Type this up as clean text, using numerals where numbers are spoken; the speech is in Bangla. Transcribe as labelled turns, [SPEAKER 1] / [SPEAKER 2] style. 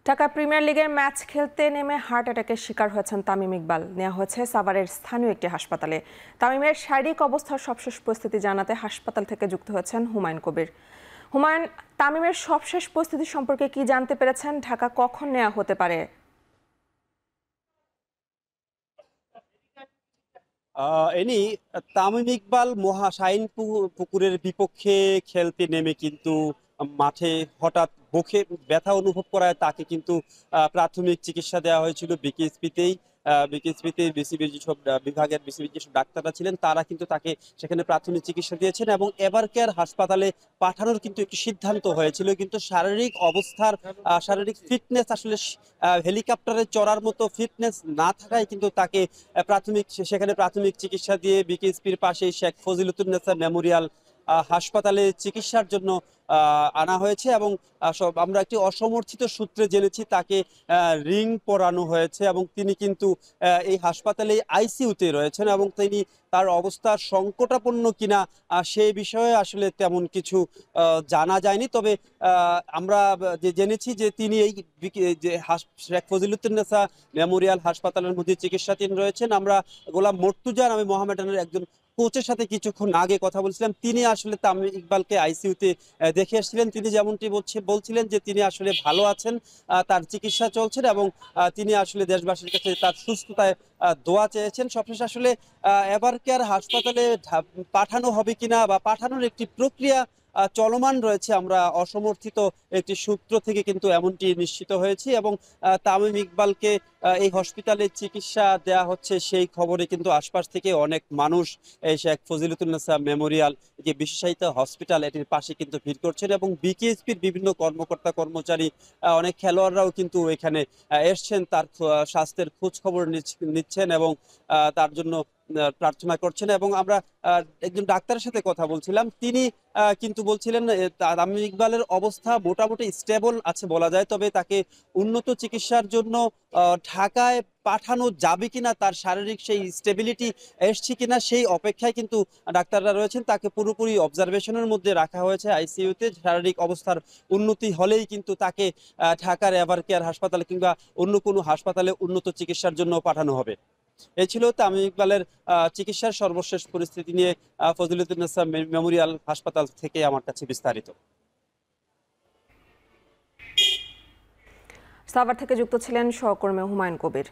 [SPEAKER 1] ঢাকা প্রিমিয়ার লিগের ম্যাচ খেলতে নেমে হার্ট অ্যাটাকের শিকার হয়েছেন তামিম ইকবাল। নেওয়া হয়েছে সাভারের স্থানীয় একটি হাসপাতালে। তামিমের শারীরিক অবস্থার সবশেষ পরিস্থিতি জানাতে হাসপাতাল থেকে যুক্ত হয়েছেন হুমায়ুন কবির। হুমায়ুন, তামিমের সবশেষ পরিস্থিতি সম্পর্কে কি জানতে পেরেছেন? ঢাকা কখন নেওয়া হতে পারে?
[SPEAKER 2] এনি তামিম ইকবাল শাহীন পুকুরের বিপক্ষে খেলতে নেমে কিন্তু মাঠে হঠাৎ বুকে ব্যথা অনুভব করায় তাকে কিন্তু প্রাথমিক চিকিৎসা দেওয়া হয়েছিল বিকেএসপিতেই। বিকেএসপিতে বিসিবির যেসব বিভাগের বিসিবির যেসব ডাক্তাররা ছিলেন তারা কিন্তু তাকে সেখানে প্রাথমিক চিকিৎসা দিয়েছেন এবং এভারকেয়ার হাসপাতালে পাঠানোর কিন্তু একটি সিদ্ধান্ত হয়েছিল, কিন্তু শারীরিক অবস্থার শারীরিক ফিটনেস আসলে হেলিকপ্টারে চড়ার মতো ফিটনেস না থাকায় কিন্তু তাকে সেখানে প্রাথমিক চিকিৎসা দিয়ে বিকেএসপির পাশেই শেখ ফজিলতুন্নেসা মেমোরিয়াল হাসপাতালে চিকিৎসার জন্য আনা হয়েছে এবং আমরা একটি অসমর্থিত সূত্রে জেনেছি তাকে রিং পরানো হয়েছে এবং তিনি কিন্তু এই হাসপাতালে আইসিইউতে রয়েছেন এবং তিনি তার অবস্থা সংকটাপন্ন কিনা সেই বিষয়ে আসলে তেমন কিছু জানা যায়নি। তবে আমরা যে জেনেছি যে তিনি এই যে শেখ ফজিলুদ্দিনেসা মেমোরিয়াল হাসপাতালের মধ্যে চিকিৎসাধীন রয়েছেন। আমরা গোলাম মর্তুজা নামে মোহামেডানের একজন কোচের সাথে কিছুক্ষণ আগে কথা বলছিলাম, তিনি আসলে তামিম ইকবালকে আইসিইউতে দেখে এসেছিলেন। তিনি যেমনটি বলছিলেন যে তিনি আসলে ভালো আছেন, তার চিকিৎসা চলছেন এবং তিনি আসলে দেশবাসীর কাছে তার সুস্থতায় দোয়া চেয়েছেন। সবশেষ আসলে এভারকেয়ার হাসপাতালে পাঠানো হবে কিনা বা পাঠানোর একটি প্রক্রিয়া চলমান রয়েছে, আমরা অসমর্থিত একটি সূত্র থেকে কিন্তু এমনটি নিশ্চিত হয়েছি এবং তামিম ইকবালকে এই হসপিটালে চিকিৎসা দেয়া হচ্ছে সেই খবরে কিন্তু আশপাশ থেকে অনেক মানুষ এই শেখ ফজিলতুন্নেসা মেমোরিয়াল যে বিশেষায়িত হসপিটাল এটির পাশে কিন্তু ভিড় করছেন এবং বিকেএসপির বিভিন্ন কর্মকর্তা কর্মচারী অনেক খেলোয়াড়রাও কিন্তু এখানে এসছেন, তার স্বাস্থ্যের খোঁজ খবর নিচ্ছেন এবং তার জন্য প্রার্থনা করছেন। এবং আমরা একজন ডাক্তারের সাথে কথা বলছিলাম, তিনি কিন্তু বলছিলেন তামিম ইকবালের অবস্থা মোটামুটি স্টেবল আছে বলা যায়, তবে তাকে উন্নত চিকিৎসার জন্য ঢাকায় পাঠানো যাবে কিনা, তার শারীরিক সেই স্টেবিলিটি এসছে কিনা সেই অপেক্ষায় কিন্তু ডাক্তাররা রয়েছেন। তাকে পুরোপুরি অবজারভেশনের মধ্যে রাখা হয়েছে আইসিইউতে। শারীরিক অবস্থার উন্নতি হলেই কিন্তু তাকে ঢাকার এভারকেয়ার হাসপাতালে কিংবা অন্য কোনো হাসপাতালে উন্নত চিকিৎসার জন্য পাঠানো হবে। এই ছিল তামিম ইকবালের চিকিৎসার সর্বশেষ পরিস্থিতি নিয়ে ফজিলতুন্নেসা মেমোরিয়াল হাসপাতাল থেকে আমার কাছে বিস্তারিত।
[SPEAKER 1] সাভার থেকে যুক্ত ছিলেন সহকর্মী হুমায়ুন কবির।